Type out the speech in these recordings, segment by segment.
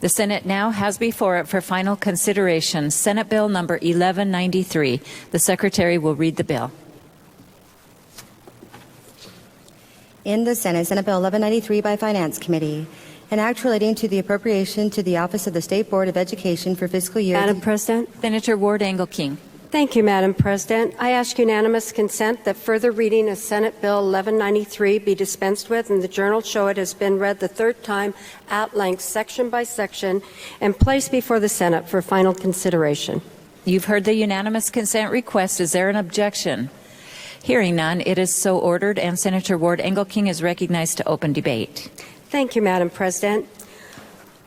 The Senate now has before it for final consideration Senate Bill number 1193. The Secretary will read the bill. In the Senate, Senate Bill 1193 by Finance Committee, an act relating to the appropriation to the Office of the State Board of Education for fiscal year. Madam President. Senator Ward Engelking. Thank you, Madam President. I ask unanimous consent that further reading of Senate Bill 1193 be dispensed with, and the Journal show it has been read the third time at length, section by section, and placed before the Senate for final consideration. You've heard the unanimous consent request. Is there an objection? Hearing none, it is so ordered, and Senator Ward Engelking is recognized to open debate. Thank you, Madam President.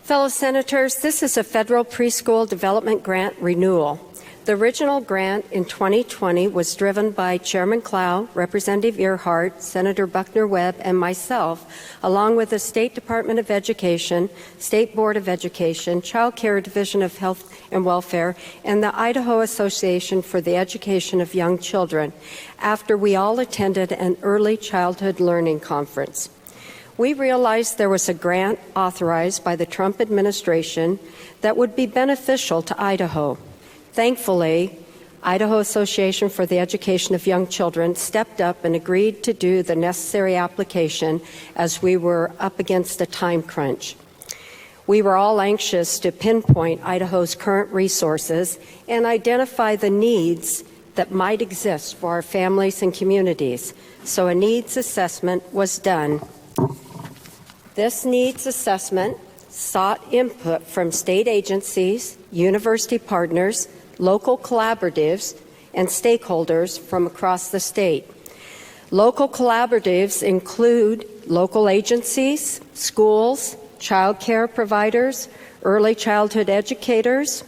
Fellow Senators, this is a federal preschool development grant renewal. The original grant in 2020 was driven by Chairman Clow, Representative Earhart, Senator Buckner Webb, and myself, along with the State Department of Education, State Board of Education, Child Care Division of Health and Welfare, and the Idaho Association for the Education of Young Children, after we all attended an early childhood learning conference. We realized there was a grant authorized by the Trump administration that would be beneficial to Idaho. Thankfully, Idaho Association for the Education of Young Children stepped up and agreed to do the necessary application as we were up against a time crunch. We were all anxious to pinpoint Idaho's current resources and identify the needs that might exist for our families and communities. So a needs assessment was done. This needs assessment sought input from state agencies, university partners, local collaboratives, and stakeholders from across the state. Local collaboratives include local agencies, schools, child care providers, early childhood educators,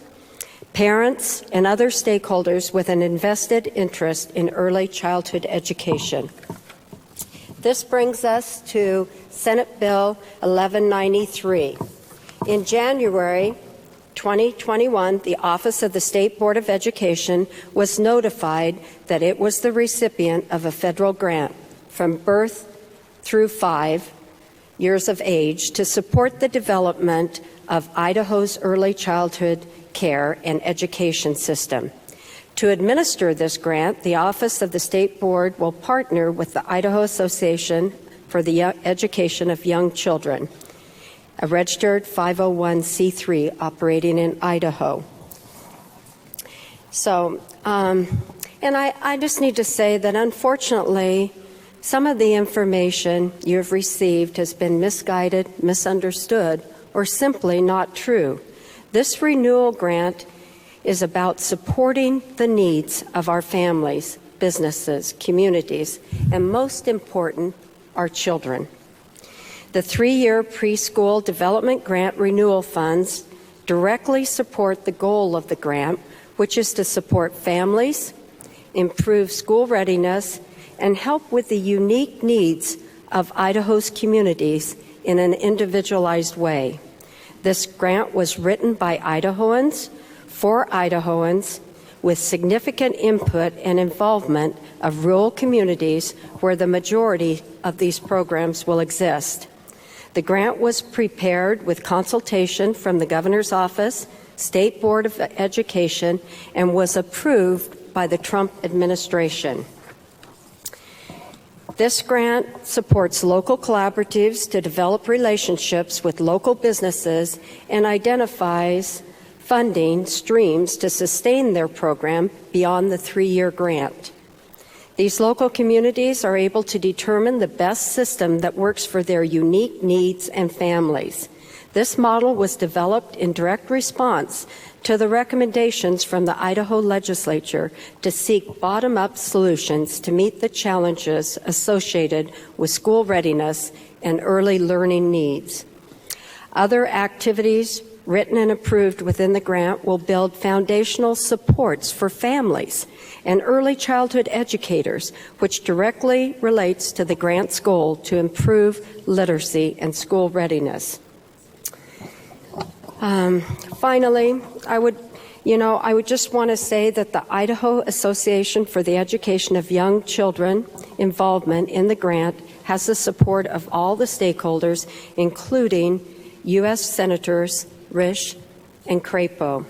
parents, and other stakeholders with an invested interest in early childhood education. This brings us to Senate Bill 1193. In January 2021, the Office of the State Board of Education was notified that it was the recipient of a federal grant from birth through 5 years of age to support the development of Idaho's early childhood care and education system. To administer this grant, the Office of the State Board will partner with the Idaho Association for the Education of Young Children, a registered 501c3 operating in Idaho. So, and I just need to say that unfortunately, some of the information you've received has been misguided, misunderstood, or simply not true. This renewal grant is about supporting the needs of our families, businesses, communities, and most important, our children. The 3-year preschool development grant renewal funds directly support the goal of the grant, which is to support families, improve school readiness, and help with the unique needs of Idaho's communities in an individualized way. This grant was written by Idahoans for Idahoans with significant input and involvement of rural communities where the majority of these programs will exist. The grant was prepared with consultation from the Governor's Office, State Board of Education, and was approved by the Trump administration. This grant supports local collaboratives to develop relationships with local businesses and identifies funding streams to sustain their program beyond the 3-year grant. These local communities are able to determine the best system that works for their unique needs and families. This model was developed in direct response to the recommendations from the Idaho legislature to seek bottom-up solutions to meet the challenges associated with school readiness and early learning needs. Other activities written and approved within the grant will build foundational supports for families and early childhood educators, which directly relates to the grant's goal to improve literacy and school readiness. Finally, I would just want to say that the Idaho Association for the Education of Young Children involvement in the grant has the support of all the stakeholders, including U.S. Senators Risch and Crapo.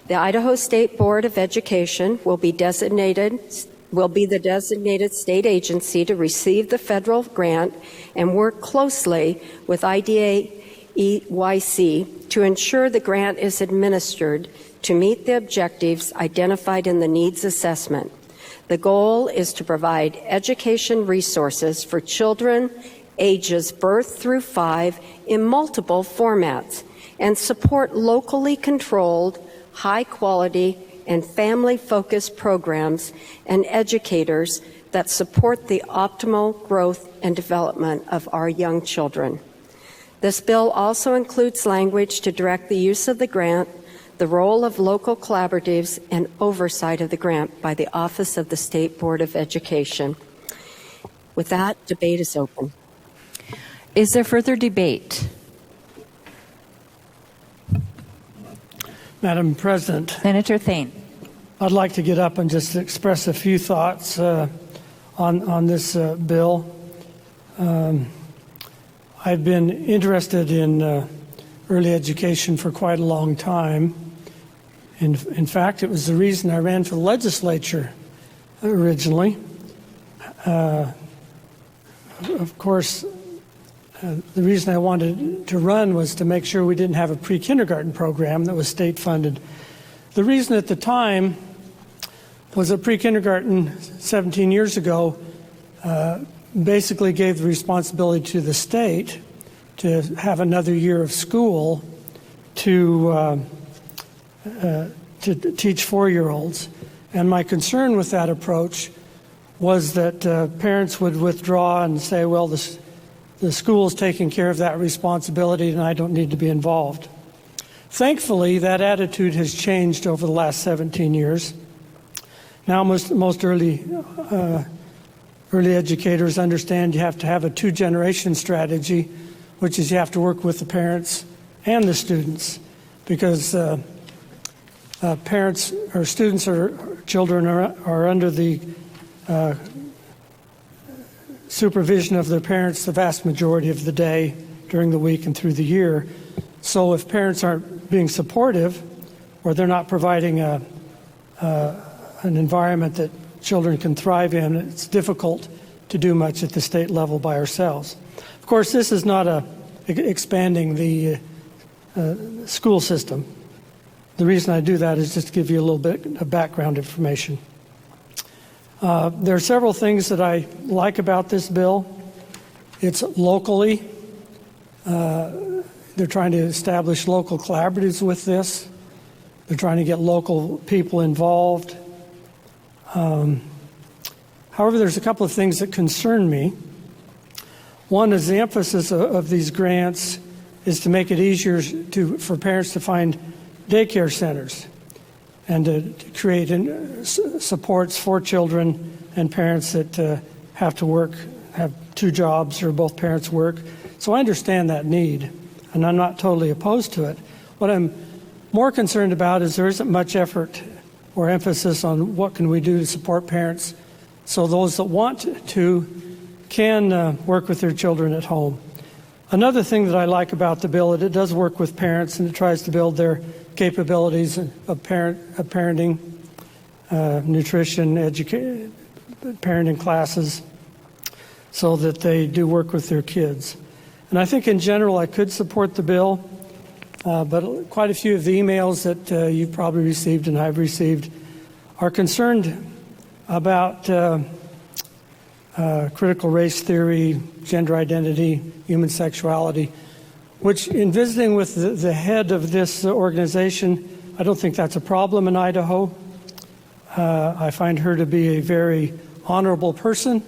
The Idaho State Board of Education will be the designated state agency to receive the federal grant and work closely with IDA-EYC to ensure the grant is administered to meet the objectives identified in the needs assessment. The goal is to provide education resources for children ages birth through 5 in multiple formats and support locally controlled, high-quality, and family-focused programs and educators that support the optimal growth and development of our young children. This bill also includes language to direct the use of the grant, the role of local collaboratives, and oversight of the grant by the Office of the State Board of Education. With that, debate is open. Is there further debate? Madam President, Senator Thane. I'd like to get up and just express a few thoughts on this bill. I've been interested in early education for quite a long time. In fact, it was the reason I ran for the legislature originally. Of course, the reason I wanted to run was to make sure we didn't have a pre-kindergarten program that was state funded. The reason at the time was that pre-kindergarten 17 years ago basically gave the responsibility to the state to have another year of school to teach 4-year-olds. And my concern with that approach was that parents would withdraw and say, well, the school's taking care of that responsibility and I don't need to be involved. Thankfully, that attitude has changed over the last 17 years. Now most early educators understand you have to have a 2-generation strategy, which is you have to work with the parents and the students, because parents or students or children are under the supervision of their parents the vast majority of the day during the week and through the year. So if parents aren't being supportive or they're not providing an environment that children can thrive in, it's difficult to do much at the state level by ourselves. Of course, this is not expanding the school system. The reason I do that is just to give you a little bit of background information. There are several things that I like about this bill. It's locally. They're trying to establish local collaboratives with this. They're trying to get local people involved. However, there's a couple of things that concern me. One is the emphasis of these grants is to make it easier for parents to find daycare centers and to create supports for children and parents that have to work, have 2 jobs or both parents work. So I understand that need, and I'm not totally opposed to it. What I'm more concerned about is there isn't much effort or emphasis on what can we do to support parents so those that want to can work with their children at home. Another thing that I like about the bill is it does work with parents and it tries to build their capabilities of parenting, nutrition, parenting classes, so that they do work with their kids. And I think in general I could support the bill, but quite a few of the emails that you've probably received and I've received are concerned about critical race theory, gender identity, human sexuality, which in visiting with the head of this organization, I don't think that's a problem in Idaho. I find her to be a very honorable person,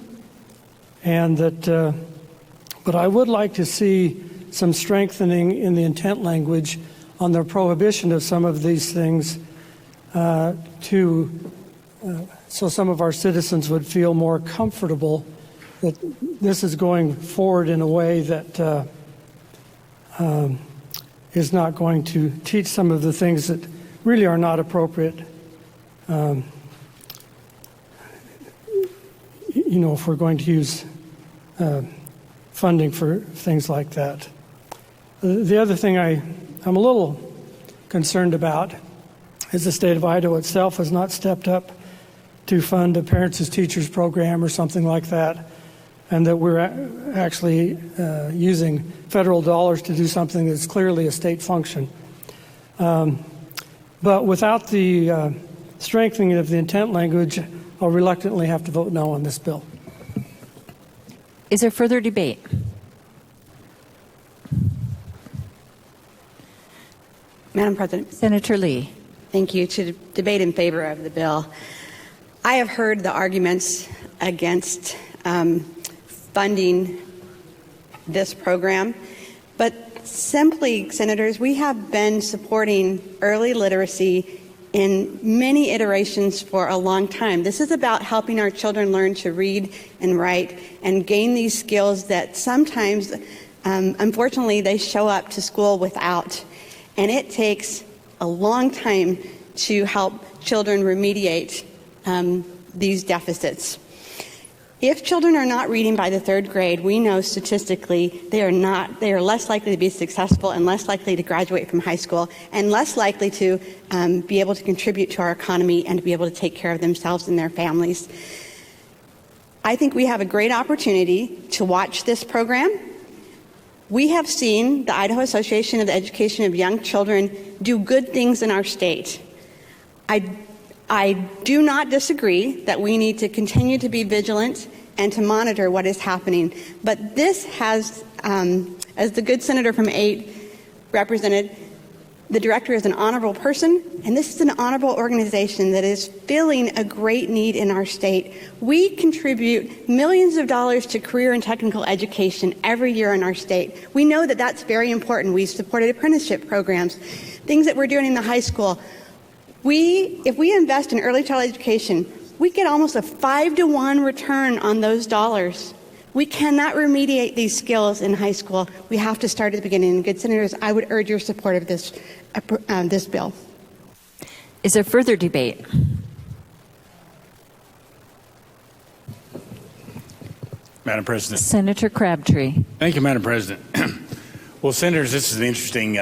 and that, but I would like to see some strengthening in the intent language on the prohibition of some of these things so some of our citizens would feel more comfortable that this is going forward in a way that is not going to teach some of the things that really are not appropriate. If we're going to use funding for things like that. The other thing I'm a little concerned about is the state of Idaho itself has not stepped up to fund a Parents as Teachers program or something like that, and that we're actually using federal dollars to do something that's clearly a state function. But without the strengthening of the intent language, I'll reluctantly have to vote no on this bill. Is there further debate? Madam President, Senator Lee. thank you. To debate in favor of the bill, I have heard the arguments against funding this program, but simply, Senators, we have been supporting early literacy in many iterations for a long time. This is about helping our children learn to read and write and gain these skills that sometimes, unfortunately, they show up to school without. And it takes a long time to help children remediate these deficits. If children are not reading by the third grade, we know statistically they are less likely to be successful and less likely to graduate from high school and less likely to be able to contribute to our economy and to be able to take care of themselves and their families. I think we have a great opportunity to watch this program. We have seen the Idaho Association of the Education of Young Children do good things in our state. I do not disagree that we need to continue to be vigilant and to monitor what is happening. But this has, as the good senator from 8 represented, the director is an honorable person, and this is an honorable organization that is filling a great need in our state. We contribute millions of dollars to career and technical education every year in our state. We know that that's very important. We've supported apprenticeship programs, things that we're doing in the high school. If we invest in early child education, we get almost a 5-to-1 return on those dollars. We cannot remediate these skills in high school. We have to start at the beginning. And good senators, I would urge your support of this bill. Is there further debate? Madam President. Senator Crabtree. Thank you, Madam President. Well, Senators, this is an interesting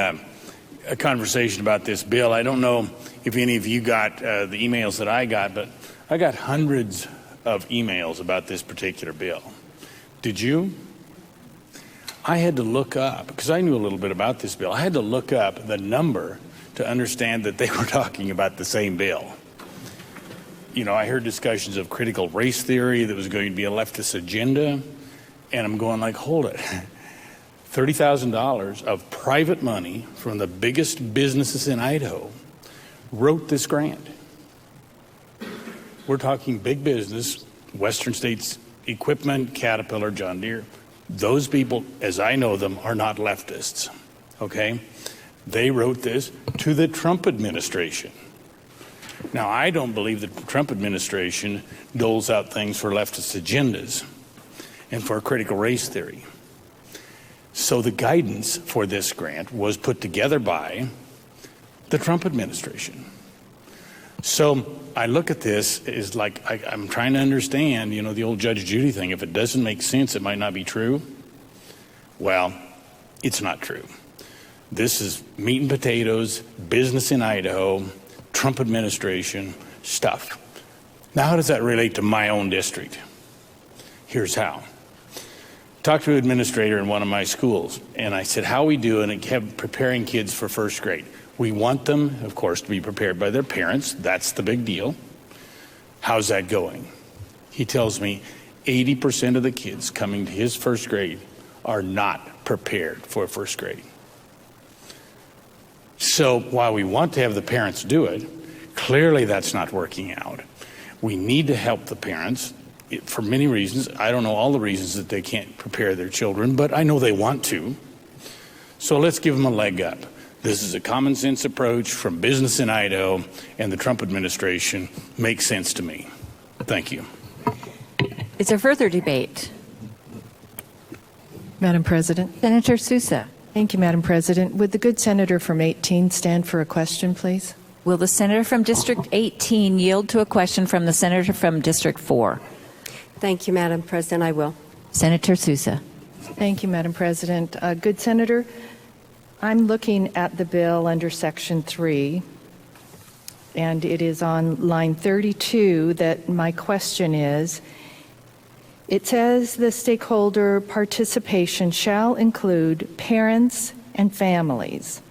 conversation about this bill. I don't know if any of you got the emails that I got, but I got hundreds of emails about this particular bill. Did you? I had to look up, because I knew a little bit about this bill, I had to look up the number to understand that they were talking about the same bill. You know, I heard discussions of critical race theory that was going to be a leftist agenda, and I'm going like, hold it. $30,000 of private money from the biggest businesses in Idaho wrote this grant. We're talking big business, Western States Equipment, Caterpillar, John Deere. Those people, as I know them, are not leftists, okay? They wrote this to the Trump administration. Now, I don't believe that the Trump administration doles out things for leftist agendas and for critical race theory. So the guidance for this grant was put together by the Trump administration. So I look at this as like I'm trying to understand, you know, the old Judge Judy thing. If it doesn't make sense, it might not be true. Well, it's not true. This is meat and potatoes, business in Idaho, Trump administration stuff. Now, how does that relate to my own district? Here's how. Talked to an administrator in one of my schools, and I said, how are we doing at preparing kids for first grade? We want them, of course, to be prepared by their parents. That's the big deal. How's that going? He tells me 80% of the kids coming to his first grade are not prepared for first grade. So while we want to have the parents do it, clearly that's not working out. We need to help the parents for many reasons. I don't know all the reasons that they can't prepare their children, but I know they want to. So let's give them a leg up. This is a common sense approach from business in Idaho, and the Trump administration makes sense to me. Thank you. Is there further debate? Madam President. Senator Sousa. Thank you, Madam President. Would the good senator from 18 stand for a question, please? Will the senator from District 18 yield to a question from the senator from District 4? Thank you, Madam President. I will. Senator Sousa. Thank you, Madam President. Good senator, I'm looking at the bill under Section 3, and it is on line 32 that my question is. It says the stakeholder participation shall include parents and families,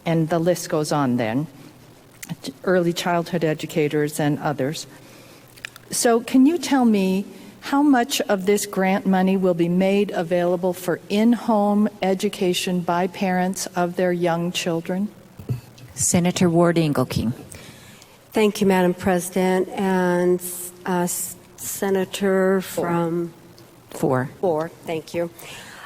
and the list goes on then, early childhood educators and others. So can you tell me how much of this grant money will be made available for in-home education by parents of their young children? Senator Ward Engelking. Thank you, Madam President. And Senator from 4. 4, thank you.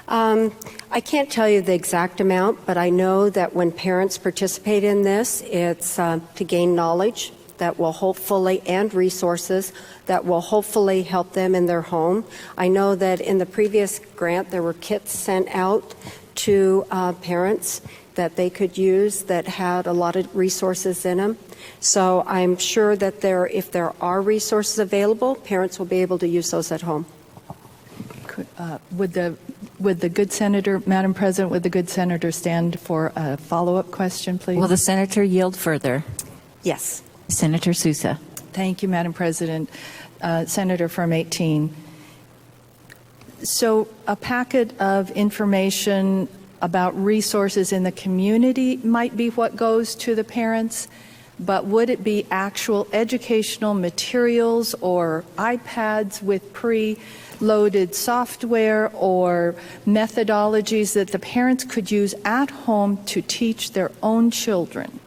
I can't tell you the exact amount, but I know that when parents participate in this, it's to gain knowledge that will hopefully, and resources that will hopefully help them in their home. I know that in the previous grant, there were kits sent out to parents that they could use that had a lot of resources in them. So I'm sure that if there are resources available, parents will be able to use those at home. Would the good senator, Madam President, would the good senator stand for a follow-up question, please? Will the senator yield further? Yes. Senator Sousa. Thank you, Madam President. Senator from 18. So a packet of information about resources in the community might be what goes to the parents, but would it be actual educational materials or iPads with pre-loaded software or methodologies that the parents could use at home to teach their own children?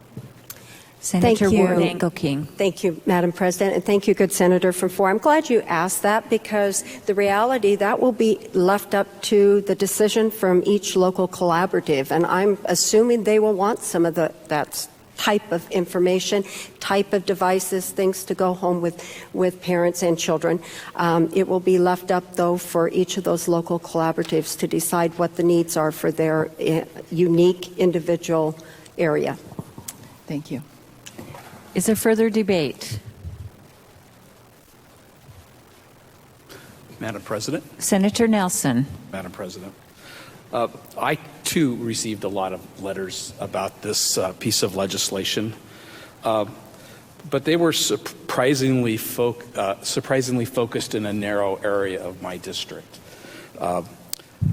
Senator Thank you. Ward Engelking. Thank you, Madam President, and thank you, good Senator from 4. I'm glad you asked that because the reality, that will be left up to the decision from each local collaborative, and I'm assuming they will want some of that type of information, type of devices, things to go home with parents and children. It will be left up, though, for each of those local collaboratives to decide what the needs are for their unique individual area. Thank you. Is there further debate? Madam President. Senator Nelson. Madam President. I, too, received a lot of letters about this piece of legislation, but they were surprisingly focused in a narrow area of my district.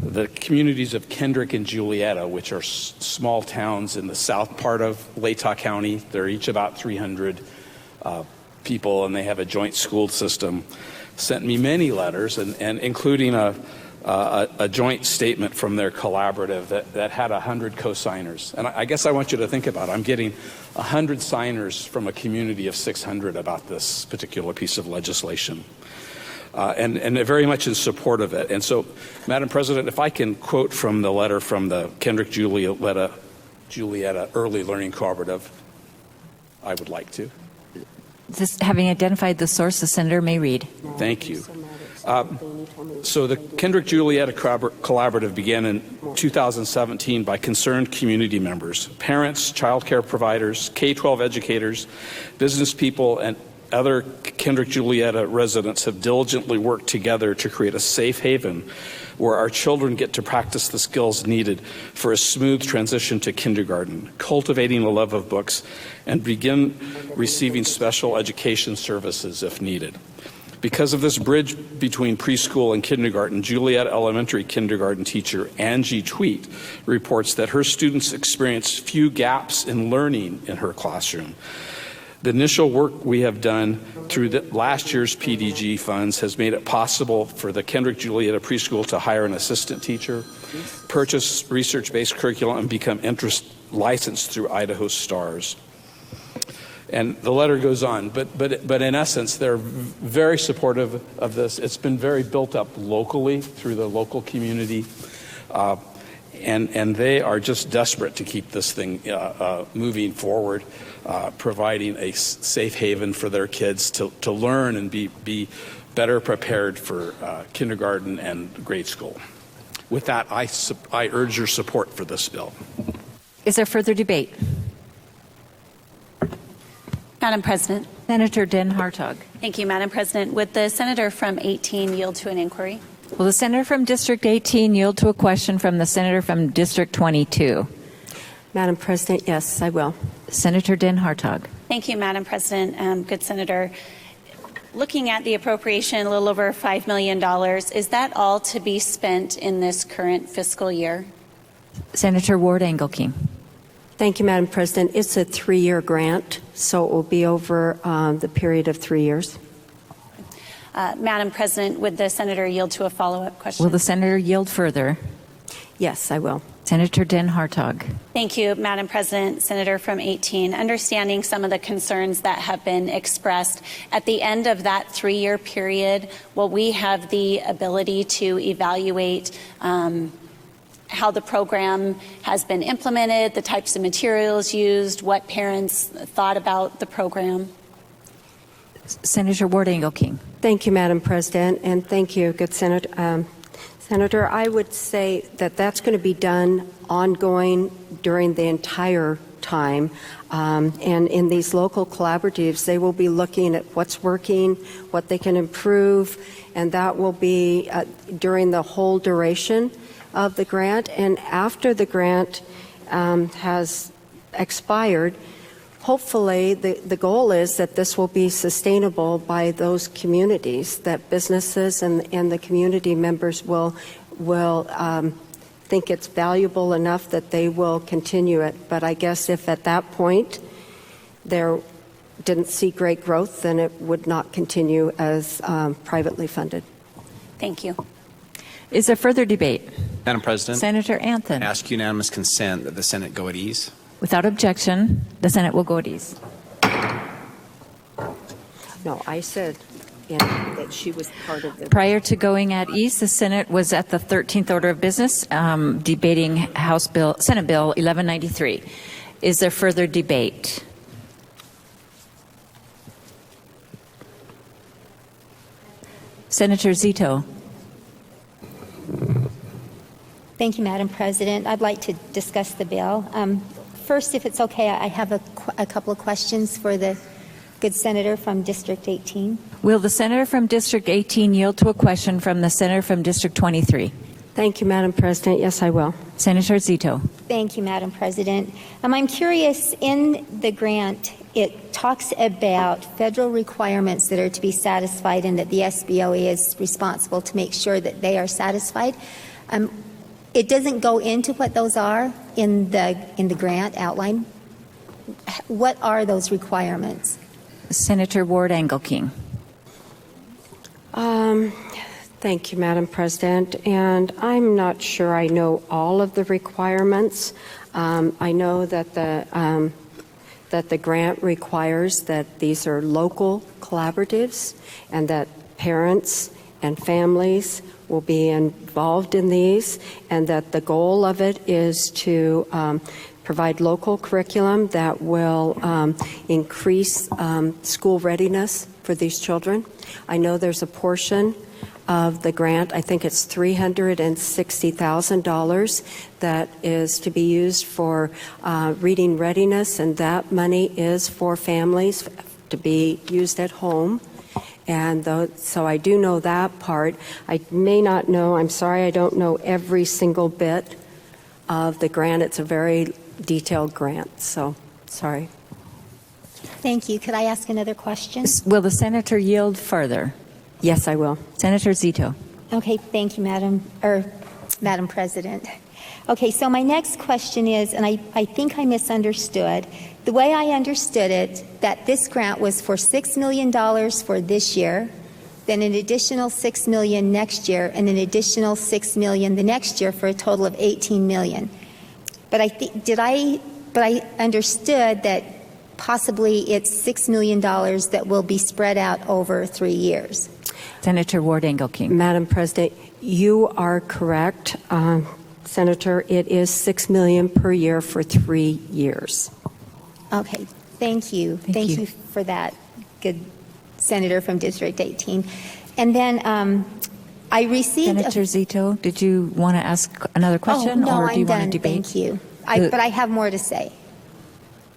The communities of Kendrick and Julietta, which are small towns in the south part of Latah County, they're each about 300 people, and they have a joint school system, sent me many letters, and including a joint statement from their collaborative that had 100 co-signers. And I guess I want you to think about it. I'm getting 100 signers from a community of 600 about this particular piece of legislation. And they're very much in support of it. And so, Madam President, if I can quote from the letter from the Kendrick Julietta Early Learning Cooperative, I would like to. Having identified the source, the senator may read. Thank you. So the Kendrick Julietta Collaborative began in 2017 by concerned community members, parents, child care providers, K-12 educators, business people, and other Kendrick Julietta residents have diligently worked together to create a safe haven where our children get to practice the skills needed for a smooth transition to kindergarten, cultivating a love of books, and begin receiving special education services if needed. Because of this bridge between preschool and kindergarten, Julietta Elementary kindergarten teacher Angie Tweet reports that her students experience few gaps in learning in her classroom. The initial work we have done through last year's PDG funds has made it possible for the Kendrick Julietta Preschool to hire an assistant teacher, purchase research-based curriculum, and become interest licensed through Idaho STARS. And the letter goes on, but in essence, they're very supportive of this. It's been very built up locally through the local community, and they are just desperate to keep this thing moving forward, providing a safe haven for their kids to learn and be better prepared for kindergarten and grade school. With that, I urge your support for this bill. Is there further debate? Madam President. Senator Den Hartog. Thank you, Madam President. Would the senator from 18 yield to an inquiry? Will the senator from District 18 yield to a question from the senator from District 22? Madam President, yes, I will. Senator Den Hartog. Thank you, Madam President. Good Senator. Looking at the appropriation, a little over $5 million, is that all to be spent in this current fiscal year? Senator Ward Engelking. Thank you, Madam President. It's a 3-year grant, so it will be over the period of 3 years. Madam President, would the Senator yield to a follow-up question? Will the Senator yield further? Yes, I will. Senator Den Hartog. Thank you, Madam President. Senator from 18, understanding some of the concerns that have been expressed, at the end of that 3-year period, will we have the ability to evaluate how the program has been implemented, the types of materials used, what parents thought about the program? Senator Ward Engelking. Thank you, Madam President, and thank you, good Senator. Senator, I would say that that's going to be done ongoing during the entire time. And in these local collaboratives, they will be looking at what's working, what they can improve, and that will be during the whole duration of the grant. And after the grant has expired, hopefully the goal is that this will be sustainable by those communities, that businesses and the community members will think it's valuable enough that they will continue it. But I guess if at that point there didn't see great growth, then it would not continue as privately funded. Thank you. Is there further debate? Madam President, Senator Anthem. I ask unanimous consent that the Senate go at ease. Without objection, the Senate will go at ease. No, I said that she was part of the... Prior to going at ease, the Senate was at the 13th order of business, debating Senate Bill 1193. Is there further debate? Senator Zito. Thank you, Madam President. I'd like to discuss the bill. First, if it's okay, I have a couple of questions for the good senator from District 18. Will the senator from District 18 yield to a question from the senator from District 23? Thank you, Madam President. Yes, I will. Senator Zito. Thank you, Madam President. I'm curious, in the grant, it talks about federal requirements that are to be satisfied and that the SBOE is responsible to make sure that they are satisfied. It doesn't go into what those are in the grant outline. What are those requirements? Senator Ward Engelking. Thank you, Madam President. And I'm not sure I know all of the requirements. I know that the grant requires that these are local collaboratives and that parents and families will be involved in these, and that the goal of it is to provide local curriculum that will increase school readiness for these children. I know there's a portion of the grant, I think it's $360,000, that is to be used for reading readiness, and that money is for families to be used at home. And so I do know that part. I may not know, I'm sorry, I don't know every single bit of the grant. It's a very detailed grant, so sorry. Thank you. Could I ask another question? Will the senator yield further? Yes, I will. Senator Zito. Okay, thank you, Madam President. Okay, so my next question is, and I think I misunderstood, the way I understood it, that this grant was for $6 million for this year, then an additional $6 million next year, and an additional $6 million the next year, for a total of $18 million. But I understood that possibly it's $6 million that will be spread out over 3 years. Senator Ward Engelking. Madam President, you are correct. Senator, it is $6 million per year for 3 years. Okay, thank you. Thank you for that, good senator from District 18. And then I received... Senator Zito, did you want to ask another question? No, or do you I'm want done. to debate? Thank you. But I have more to say.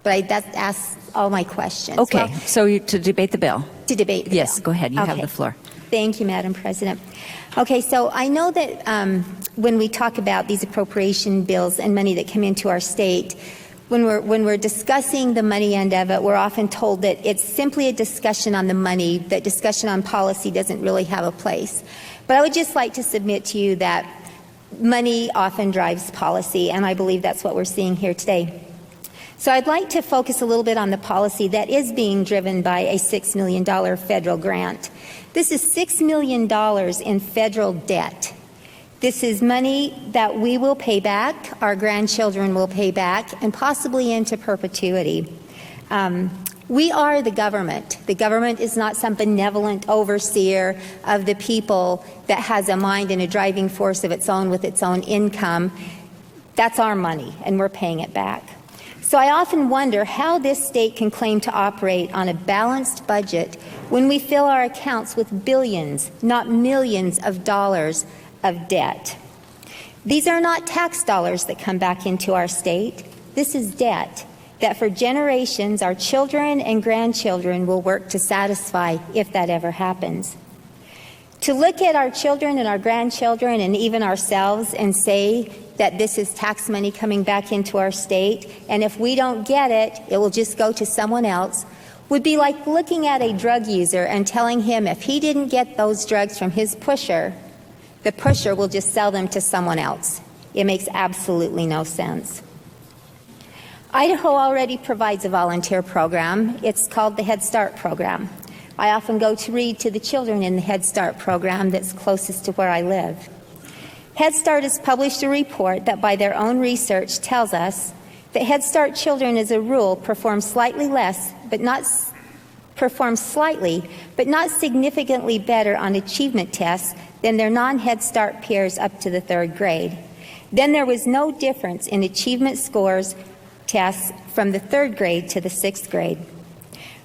But that's asked all my questions. Okay, Well, so to debate the bill? To debate the Yes, bill. go ahead. You have Okay. the floor. Thank you, Madam President. Okay, so I know that when we talk about these appropriation bills and money that come into our state, when we're discussing the money end of it, we're often told that it's simply a discussion on the money, that discussion on policy doesn't really have a place. But I would just like to submit to you that money often drives policy, and I believe that's what we're seeing here today. So I'd like to focus a little bit on the policy that is being driven by a $6 million federal grant. This is $6 million in federal debt. This is money that we will pay back, our grandchildren will pay back, and possibly into perpetuity. We are the government. The government is not some benevolent overseer of the people that has a mind and a driving force of its own with its own income. That's our money, and we're paying it back. So I often wonder how this state can claim to operate on a balanced budget when we fill our accounts with billions, not millions of dollars of debt. These are not tax dollars that come back into our state. This is debt that for generations our children and grandchildren will work to satisfy if that ever happens. To look at our children and our grandchildren and even ourselves and say that this is tax money coming back into our state, and if we don't get it, it will just go to someone else, would be like looking at a drug user and telling him if he didn't get those drugs from his pusher, the pusher will just sell them to someone else. It makes absolutely no sense. Idaho already provides a volunteer program. It's called the Head Start program. I often go to read to the children in the Head Start program that's closest to where I live. Head Start has published a report that by their own research tells us that Head Start children as a rule perform slightly, but not significantly better on achievement tests than their non-Head Start peers up to the 3rd grade. Then there was no difference in achievement scores tests from the 3rd grade to the 6th grade.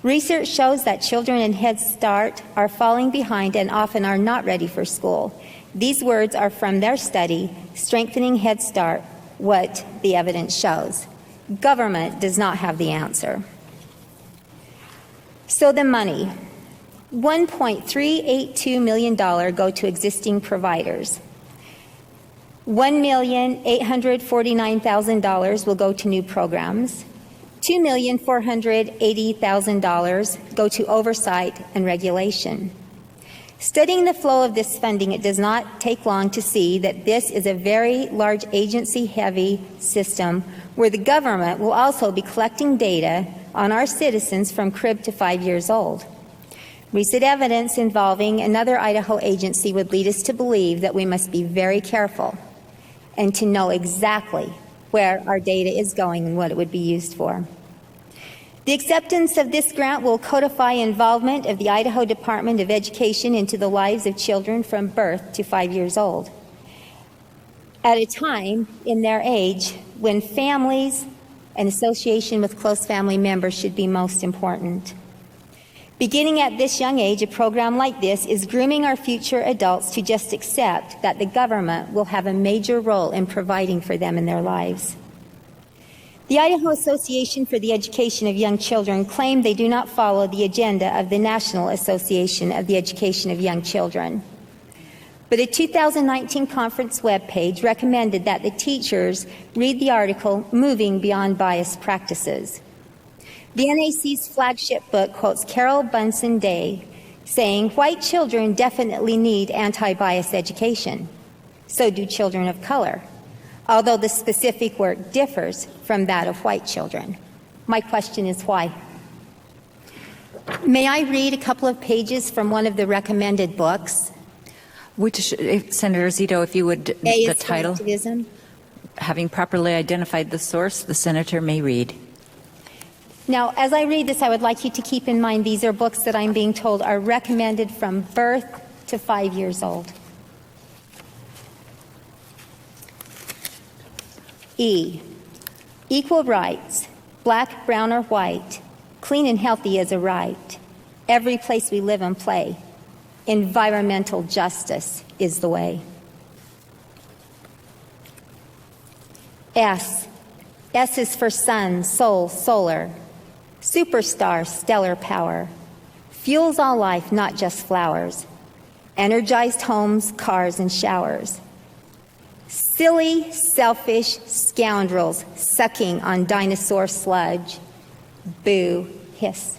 Research shows that children in Head Start are falling behind and often are not ready for school. These words are from their study, Strengthening Head Start, What the Evidence Shows. Government does not have the answer. So the money. $1.382 million go to existing providers. $1,849,000 will go to new programs. $2,480,000 go to oversight and regulation. Studying the flow of this funding, it does not take long to see that this is a very large agency-heavy system where the government will also be collecting data on our citizens from crib to 5 years old. Recent evidence involving another Idaho agency would lead us to believe that we must be very careful and to know exactly where our data is going and what it would be used for. The acceptance of this grant will codify involvement of the Idaho Department of Education into the lives of children from birth to 5 years old, at a time in their age when families and association with close family members should be most important. Beginning at this young age, a program like this is grooming our future adults to just accept that the government will have a major role in providing for them in their lives. The Idaho Association for the Education of Young Children claim they do not follow the agenda of the National Association of the Education of Young Children. But a 2019 conference webpage recommended that the teachers read the article, Moving Beyond Bias Practices. The NAC's flagship book quotes Carol Bunsen Day, saying, "White children definitely need anti-bias education. So do children of color, although the specific work differs from that of white children." My question is why? May I read a couple of pages from one of the recommended books? Senator Zito, if you would, A the is title. collectivism. Having properly identified the source, the senator may read. Now, as I read this, I would like you to keep in mind these are books that I'm being told are recommended from birth to 5 years old. E, equal rights, black, brown, or white, clean and healthy is a right. Every place we live and play, environmental justice is the way. S is for sun, soul, solar, superstar, stellar power, fuels all life, not just flowers, energized homes, cars, and showers. Silly, selfish scoundrels sucking on dinosaur sludge. Boo, hiss.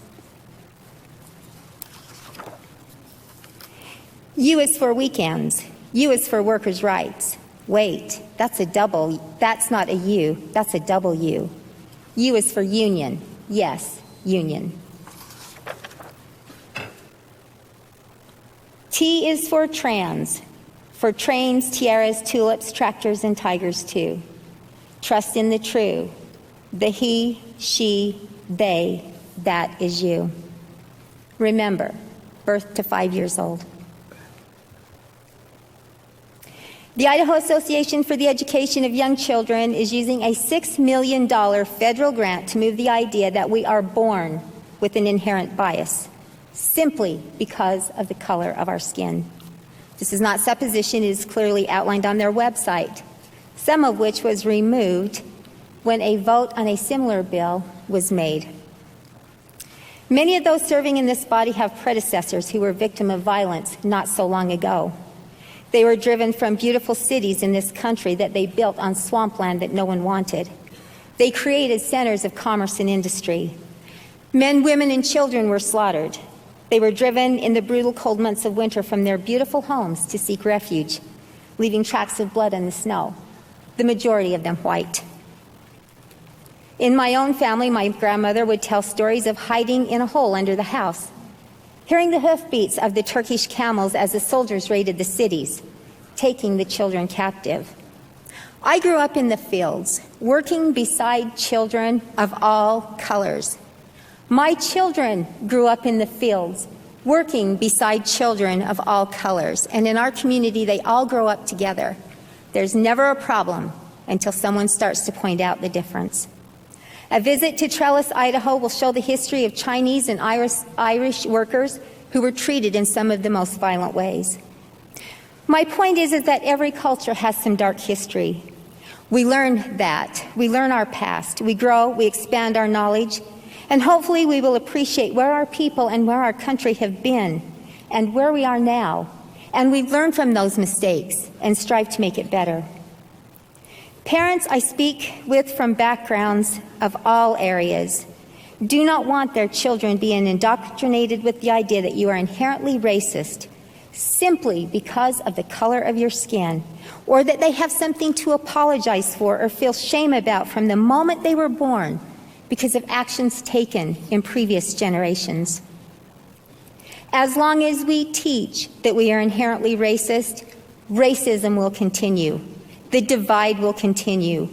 U is for weekends. U is for workers' rights. Wait, that's not a U, that's a double U. U is for union. Yes, union. T is for trans. For trains, tiaras, tulips, tractors, and tigers too. Trust in the true. The he, she, they, that is you. Remember, birth to 5 years old. The Idaho Association for the Education of Young Children is using a $6 million federal grant to move the idea that we are born with an inherent bias, simply because of the color of our skin. This is not supposition, it is clearly outlined on their website, some of which was removed when a vote on a similar bill was made. Many of those serving in this body have predecessors who were victims of violence not so long ago. They were driven from beautiful cities in this country that they built on swampland that no one wanted. They created centers of commerce and industry. Men, women, and children were slaughtered. They were driven in the brutal cold months of winter from their beautiful homes to seek refuge, leaving tracks of blood in the snow, the majority of them white. In my own family, my grandmother would tell stories of hiding in a hole under the house, hearing the hoofbeats of the Turkish camels as the soldiers raided the cities, taking the children captive. I grew up in the fields, working beside children of all colors. My children grew up in the fields, working beside children of all colors. And in our community, they all grow up together. There's never a problem until someone starts to point out the difference. A visit to Trellis, Idaho will show the history of Chinese and Irish workers who were treated in some of the most violent ways. My point is that every culture has some dark history. We learn that. We learn our past. We grow, we expand our knowledge, and hopefully we will appreciate where our people and where our country have been and where we are now. And we learn from those mistakes and strive to make it better. Parents I speak with from backgrounds of all areas do not want their children being indoctrinated with the idea that you are inherently racist simply because of the color of your skin, or that they have something to apologize for or feel shame about from the moment they were born because of actions taken in previous generations. As long as we teach that we are inherently racist, racism will continue. The divide will continue.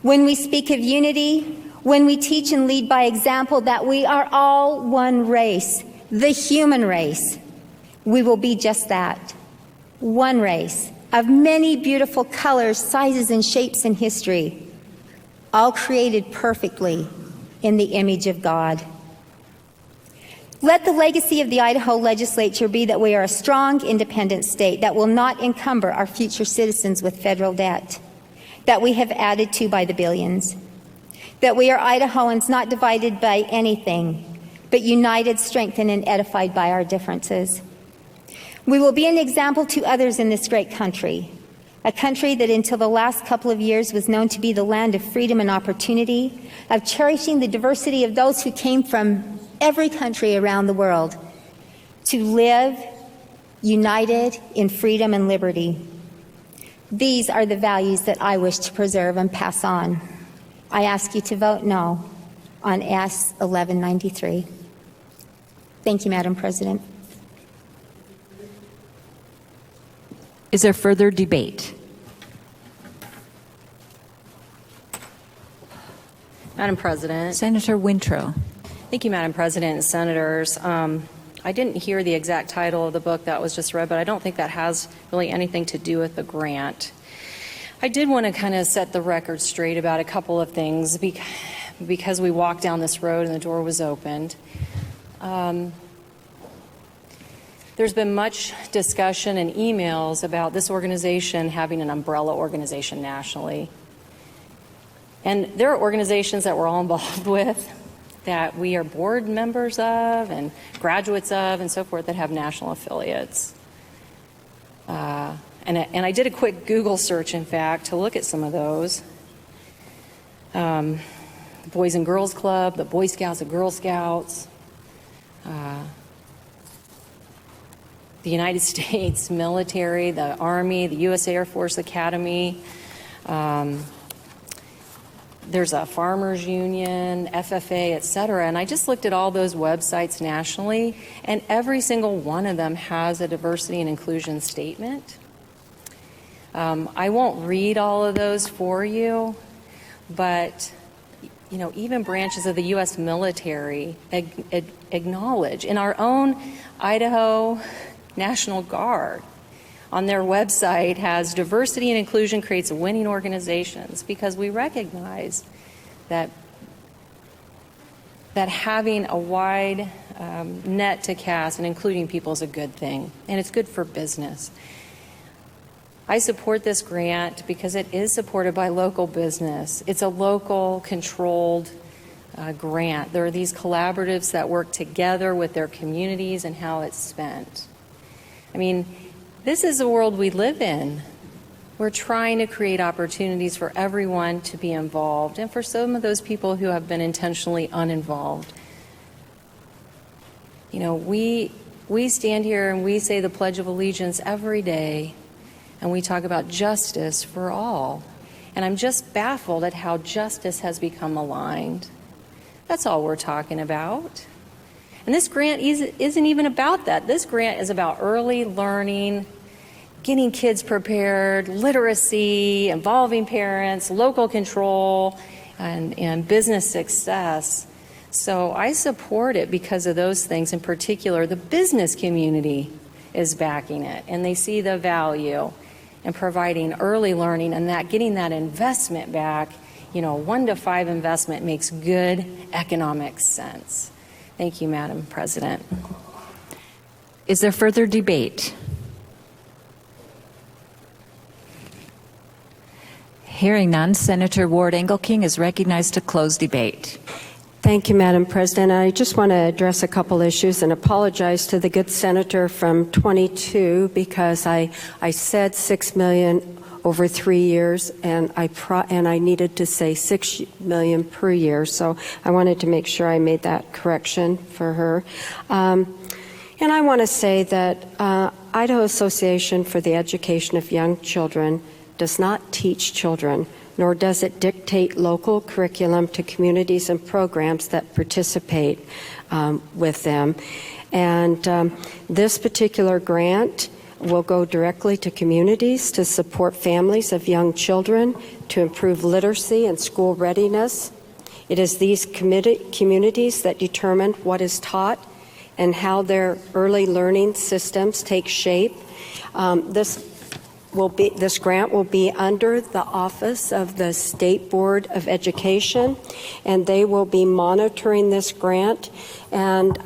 When we speak of unity, when we teach and lead by example that we are all one race, the human race, we will be just that. One race of many beautiful colors, sizes, and shapes in history, all created perfectly in the image of God. Let the legacy of the Idaho legislature be that we are a strong, independent state that will not encumber our future citizens with federal debt that we have added to by the billions, that we are Idahoans not divided by anything, but united, strengthened, and edified by our differences. We will be an example to others in this great country, a country that until the last couple of years was known to be the land of freedom and opportunity, of cherishing the diversity of those who came from every country around the world, to live united in freedom and liberty. These are the values that I wish to preserve and pass on. I ask you to vote no on S 1193. Thank you, Madam President. Is there further debate? Madam President. Senator Wintrow. Thank you, Madam President and Senators. I didn't hear the exact title of the book that was just read, but I don't think that has really anything to do with the grant. I did want to kind of set the record straight about a couple of things because we walked down this road and the door was opened. There's been much discussion and emails about this organization having an umbrella organization nationally. And there are organizations that we're all involved with that we are board members of and graduates of and so forth that have national affiliates. And I did a quick Google search, in fact, to look at some of those. The Boys and Girls Club, the Boy Scouts and Girl Scouts, the United States military, the Army, the U.S. Air Force Academy. There's a farmers union, FFA, et cetera. And I just looked at all those websites nationally, and every single one of them has a diversity and inclusion statement. I won't read all of those for you, but you know, even branches of the U.S. military acknowledge. In our own Idaho National Guard, on their website, has diversity and inclusion creates winning organizations, because we recognize that having a wide net to cast and including people is a good thing, and it's good for business. I support this grant because it is supported by local business. It's a local controlled grant. There are these collaboratives that work together with their communities and how it's spent. I mean, this is the world we live in. We're trying to create opportunities for everyone to be involved, and for some of those people who have been intentionally uninvolved. You know, we stand here and we say the Pledge of Allegiance every day, and we talk about justice for all. And I'm just baffled at how justice has become aligned. That's all we're talking about. And this grant isn't even about that. This grant is about early learning, getting kids prepared, literacy, involving parents, local control, and business success. So I support it because of those things. In particular, the business community is backing it, and they see the value in providing early learning, and that getting that investment back, you know, 1 to 5 investment makes good economic sense. Thank you, Madam President. Is there further debate? Hearing none, Senator Ward Engelking is recognized to close debate. Thank you, Madam President. I just want to address a couple issues and apologize to the good senator from 22, because I said $6 million over 3 years, and I needed to say $6 million per year. So I wanted to make sure I made that correction for her. And I want to say that Idaho Association for the Education of Young Children does not teach children, nor does it dictate local curriculum to communities and programs that participate with them. And this particular grant will go directly to communities to support families of young children to improve literacy and school readiness. It is these communities that determine what is taught and how their early learning systems take shape. This grant will be under the Office of the State Board of Education, and they will be monitoring this grant. And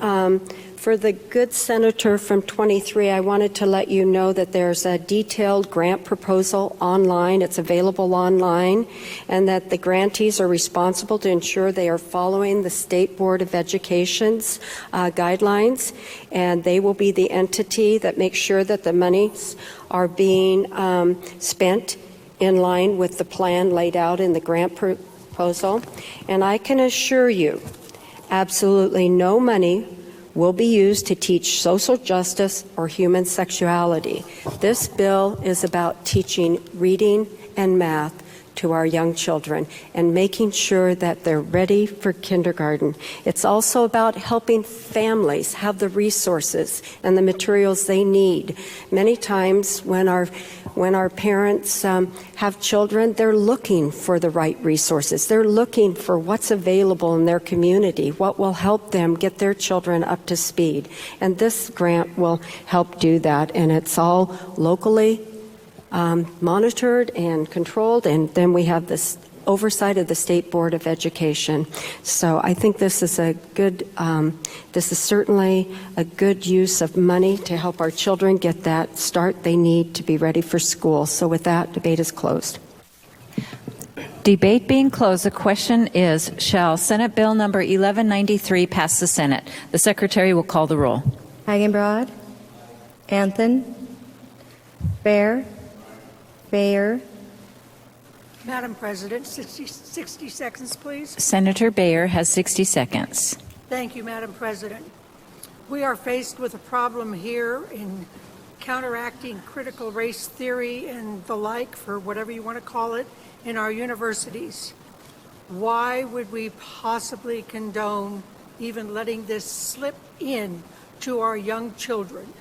for the good senator from 23, I wanted to let you know that there's a detailed grant proposal online. It's available online, and that the grantees are responsible to ensure they are following the State Board of Education's guidelines, and they will be the entity that makes sure that the monies are being spent in line with the plan laid out in the grant proposal. And I can assure you, absolutely no money will be used to teach social justice or human sexuality. This bill is about teaching reading and math to our young children and making sure that they're ready for kindergarten. It's also about helping families have the resources and the materials they need. Many times when our parents have children, they're looking for the right resources. They're looking for what's available in their community, what will help them get their children up to speed. And this grant will help do that, and it's all locally monitored and controlled, and then we have this oversight of the State Board of Education. So I think this is this is certainly a good use of money to help our children get that start they need to be ready for school. So with that, debate is closed. Debate being closed, the question is, shall Senate Bill number 1193 pass the Senate? The Secretary will call the roll. Hagenbrod, Anthon, Bear, Bayer, Madam President, 60 seconds, please. Senator Bayer has 60 seconds. Thank you, Madam President. We are faced with a problem here in counteracting critical race theory and the like, for whatever you want to call it, in our universities. Why would we possibly condone even letting this slip in to our young children?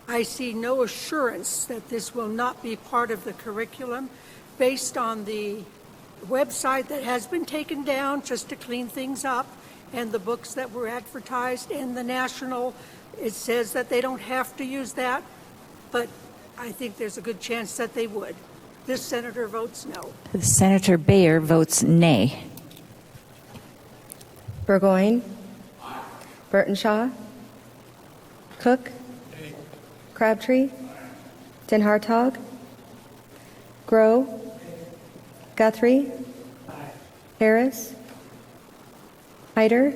I see no assurance that this will not be part of the curriculum based on the website that has been taken down just to clean things up, and the books that were advertised in the national. It says that they don't have to use that, but I think there's a good chance that they would. This senator votes no. Senator Bayer votes nay. Burgoyne, Burtonshaw, Cook, Crabtree, Den Hartog, Grow, Guthrie, Harris, Hyder,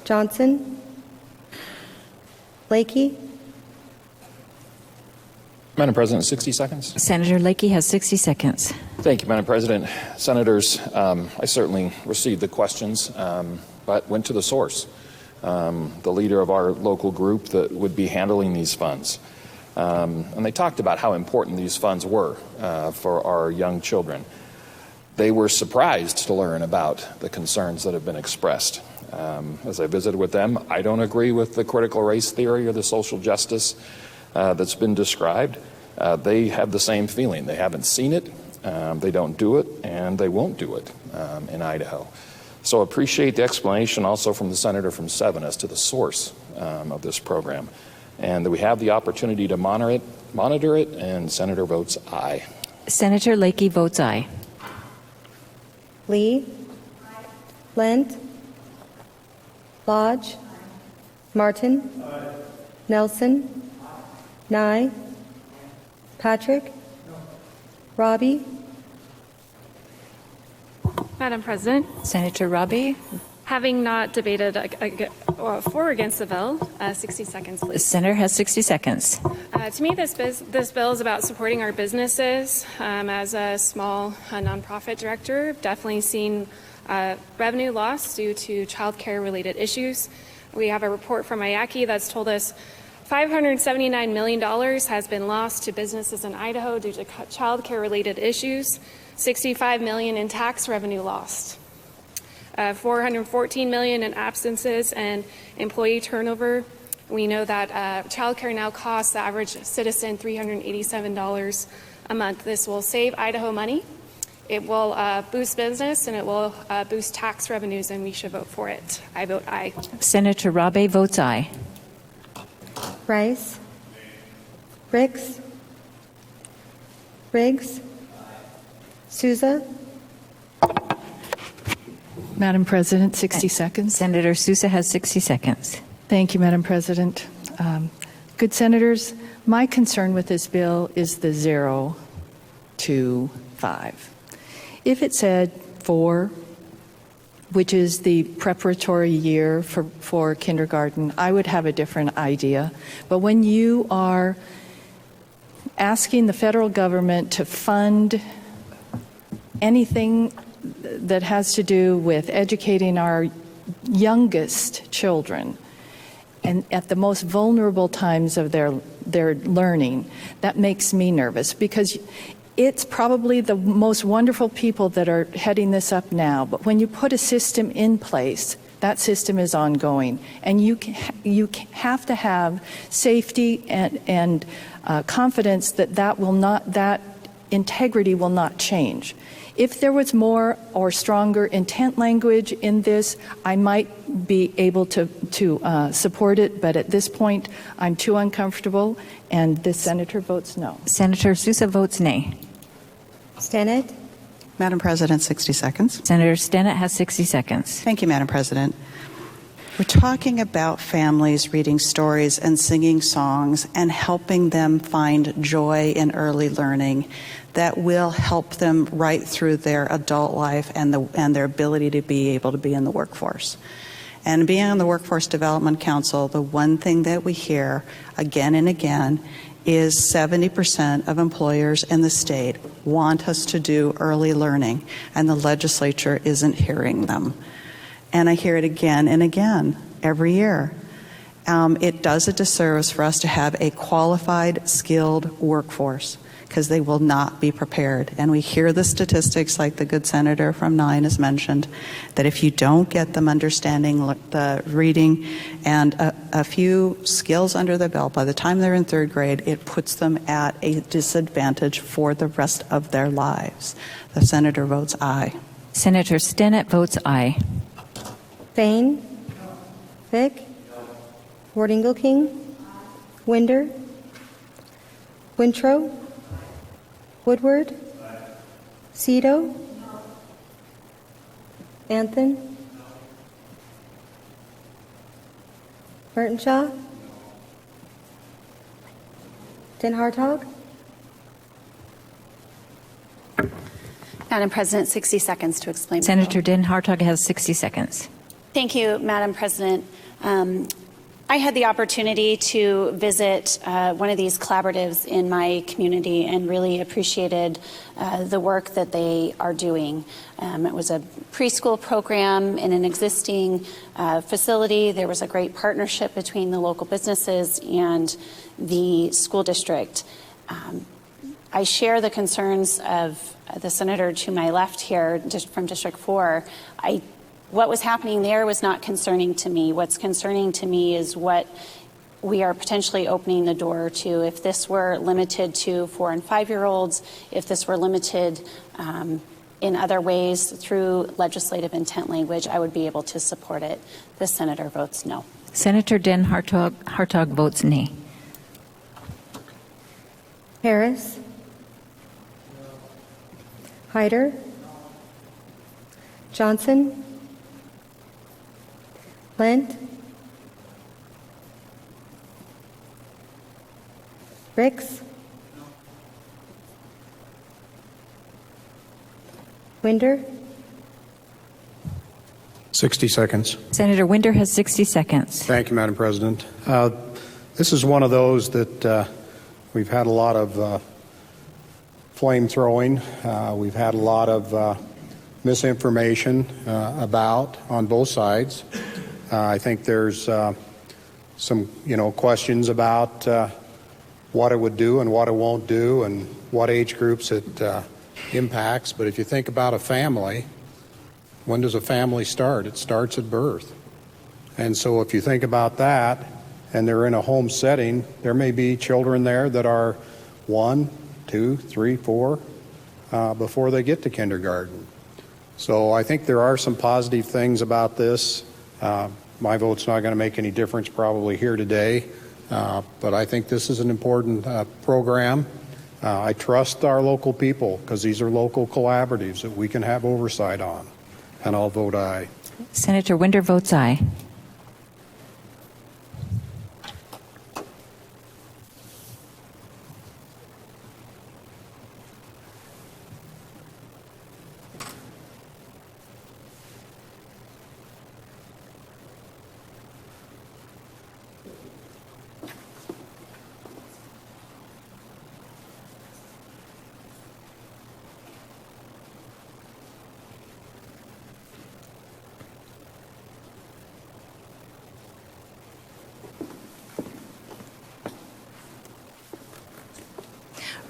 Johnson, Lakey. Madam President, 60 seconds. Senator Lakey has 60 seconds. Thank you, Madam President. Senators, I certainly received the questions, but went to the source, the leader of our local group that would be handling these funds. And they talked about how important these funds were for our young children. They were surprised to learn about the concerns that have been expressed. As I visited with them, I don't agree with the critical race theory or the social justice that's been described. They have the same feeling. They haven't seen it, they don't do it, and they won't do it in Idaho. So appreciate the explanation also from the senator from 7 as to the source of this program, and that we have the opportunity to monitor it, and Senator votes aye. Senator Lakey votes aye. Lee, Lent, Lodge, Martin, Nelson, Nye, Patrick, Robbie. Madam President, Senator Robbie. having not debated for or against the bill, 60 seconds, The please. senator has 60 seconds. To me, this bill is about supporting our businesses. As a small nonprofit director, I've definitely seen revenue loss due to child care related issues. We have a report from IACI that's told us $579 million has been lost to businesses in Idaho due to child care related issues, $65 million in tax revenue lost, $414 million in absences and employee turnover. We know that child care now costs the average citizen $387 a month. This will save Idaho money. It will boost business, and it will boost tax revenues, and we should vote for it. I vote aye. Senator Robbie votes aye. Rice, Ricks, Riggs, Souza, Madam President, 60 seconds. Senator Sousa has 60 seconds. Thank you, Madam President. Good senators, my concern with this bill is the 0 to 5. If it said 4, which is the preparatory year for kindergarten, I would have a different idea. But when you are asking the federal government to fund anything that has to do with educating our youngest children, and at the most vulnerable times of their learning, that makes me nervous, because it's probably the most wonderful people that are heading this up now. But when you put a system in place, that system is ongoing, and you have to have safety and confidence that that integrity will not change. If there was more or stronger intent language in this, I might be able to support it, but at this point, I'm too uncomfortable, and this senator votes no. Senator Sousa votes nay. Stennett, Madam President, 60 seconds. Senator Stennett has 60 seconds. Thank you, Madam President. We're talking about families reading stories and singing songs and helping them find joy in early learning that will help them right through their adult life and their ability to be able to be in the workforce. And being on the Workforce Development Council, the one thing that we hear again and again is 70% of employers in the state want us to do early learning, and the legislature isn't hearing them. And I hear it again and again every year. It does a disservice for us to have a qualified, skilled workforce because they will not be prepared. And we hear the statistics like the good senator from 9 has mentioned, that if you don't get them understanding the reading and a few skills under their belt, by the time they're in 3rd grade, it puts them at a disadvantage for the rest of their lives. The senator votes aye. Senator Stinnett votes aye. Fain? Fick? Ward Engelking? Winder? Wintrow? Woodward? Cito? Anthem? Burtonshaw? Den Hartog? Madam President, 60 seconds to explain. Senator Den Hartog has 60 seconds. Thank you, Madam President. I had the opportunity to visit one of these collaboratives in my community and really appreciated the work that they are doing. It was a preschool program in an existing facility. There was a great partnership between the local businesses and the school district. I share the concerns of the senator to my left here from District 4. What was happening there was not concerning to me. What's concerning to me is what we are potentially opening the door to. If this were limited to 4- and 5-year-olds, if this were limited in other ways through legislative intent language, I would be able to support it. The senator votes no. Senator Den Hartog votes nay. Harris? Hyder? Johnson? Lent? Ricks? Winder? 60 seconds. Senator Winder has 60 seconds. Thank you, Madam President. This is one of those that we've had a lot of flame throwing. We've had a lot of misinformation about on both sides. I think there's some, questions about what it would do and what it won't do and what age groups it impacts. But if you think about a family, when does a family start? It starts at birth. And so if you think about that and they're in a home setting, there may be children there that are 1, 2, 3, 4 before they get to kindergarten. So I think there are some positive things about this. My vote's not going to make any difference probably here today, but I think this is an important program. I trust our local people because these are local collaboratives that we can have oversight on, and I'll vote aye. Senator Winder votes aye.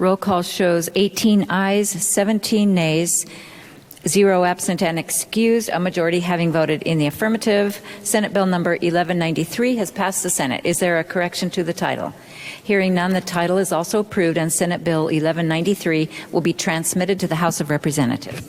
Roll call shows 18 ayes, 17 nays, 0 absent and excused, a majority having voted in the affirmative. Senate Bill number 1193 has passed the Senate. Is there a correction to the title? Hearing none, the title is also approved, and Senate Bill 1193 will be transmitted to the House of Representatives.